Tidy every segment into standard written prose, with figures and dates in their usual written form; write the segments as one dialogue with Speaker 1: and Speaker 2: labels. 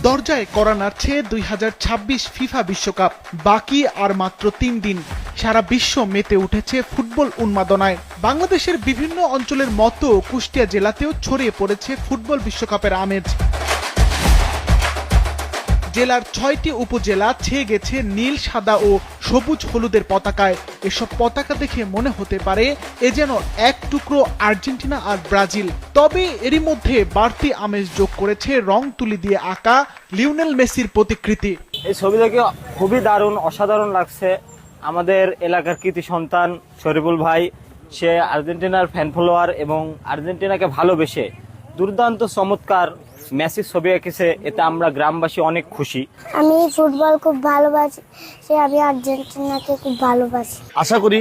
Speaker 1: দরজায় কড়া নাড়ছে 2026 ফিফা বিশ্বকাপ। বাকি আর মাত্র 3 দিন। সারা বিশ্ব মেতে উঠেছে ফুটবল উন্মাদনায়। বাংলাদেশের বিভিন্ন অঞ্চলের মতো কুষ্টিয়া জেলাতেও ছড়িয়ে পড়েছে ফুটবল বিশ্বকাপের আমেজ। জেলার 6টি উপজেলা ছেয়ে গেছে নীল, সাদা ও সবুজ হলুদের পতাকায়। এসব পতাকা দেখে মনে হতে পারে এ যেন এক টুকরো আর্জেন্টিনা আর ব্রাজিল। তবে এরই মধ্যে বাড়তি আমেজ যোগ করেছে রং তুলি দিয়ে আঁকা লিওনেল মেসির প্রতিকৃতি।
Speaker 2: এই ছবি দেখে খুবই দারুণ, অসাধারণ লাগছে। আমাদের এলাকার কৃতি সন্তান শরীফুল ভাই, সে আর্জেন্টিনার ফ্যান ফলোয়ার এবং আর্জেন্টিনাকে ভালোবেসে দুর্দান্ত চমৎকার মেসির ছবি এঁকেছে। এতে আমরা গ্রামবাসী অনেক খুশি।
Speaker 3: আমি ফুটবল খুব ভালোবাসি, আমি আর্জেন্টিনাকে খুব ভালোবাসি।
Speaker 4: আশা করি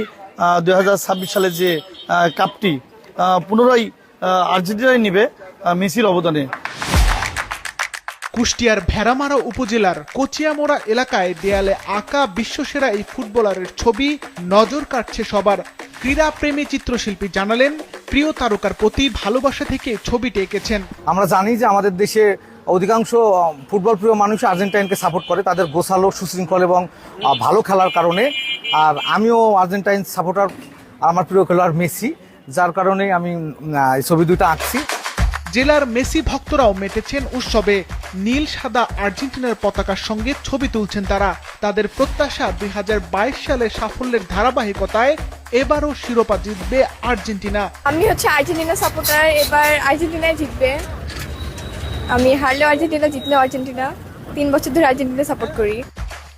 Speaker 4: 2026 সালে যে কাপটি পুনরায় আর্জেন্টিনায় নিবে মেসির অবদানে।
Speaker 1: কুষ্টিয়ার ভেড়ামারা উপজেলার কচিয়ামোড়া এলাকায় দেয়ালে আঁকা বিশ্বসেরা এই ফুটবলারের ছবি নজর কাটছে সবার। ক্রীড়াপ্রেমী চিত্রশিল্পী জানালেন, প্রিয় তারকার প্রতি ভালোবাসা থেকে ছবিটি এঁকেছেন।
Speaker 5: আমরা জানি যে আমাদের দেশে অধিকাংশ ফুটবল প্রিয় মানুষ আর্জেন্টাইনকে সাপোর্ট করে, তাদের গোছালো, সুশৃঙ্খল এবং ভালো খেলার কারণে। আর আমিও আর্জেন্টাইন সাপোর্টার, আমার প্রিয় খেলোয়াড় মেসি, যার কারণে আমি এই ছবি দুটো আঁকছি।
Speaker 1: জেলার মেসি ভক্তরাও মেতেছেন উৎসবে। নীল সাদা আর্জেন্টিনার পতাকার সঙ্গে ছবি তুলছেন তারা। তাদের প্রত্যাশা 2022 সালের সাফল্যের ধারাবাহিকতায় এবারও শিরোপা জিতবে আর্জেন্টিনা।
Speaker 6: আমি আর্জেন্টিনা সাপোর্টার, এবার আর্জেন্টিনায় জিতবে। আমি হারলেও আর্জেন্টিনা, জিতলেও আর্জেন্টিনা। 3 বছর ধরে আর্জেন্টিনা সাপোর্ট করি।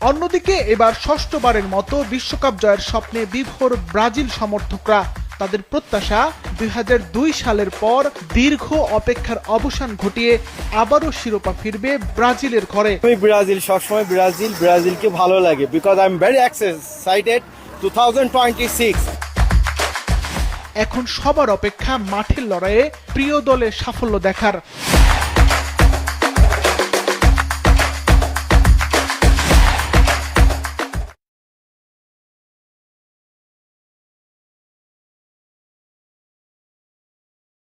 Speaker 1: অন্যদিকে এবার ষষ্ঠবারের মতো বিশ্বকাপ জয়ের স্বপ্নে বিভোর ব্রাজিল সমর্থকরা। তাদের প্রত্যাশা 2002 সালের পর দীর্ঘ অপেক্ষার অবসান ঘটিয়ে আবারও শিরোপা ফিরবে ব্রাজিলের ঘরে।
Speaker 7: ব্রাজিল সবসময় ব্রাজিলকে ভালো লাগে, because I am very excited 2026।
Speaker 1: এখন সবার অপেক্ষা মাঠের লড়াইয়ে প্রিয় দলের সাফল্য দেখার।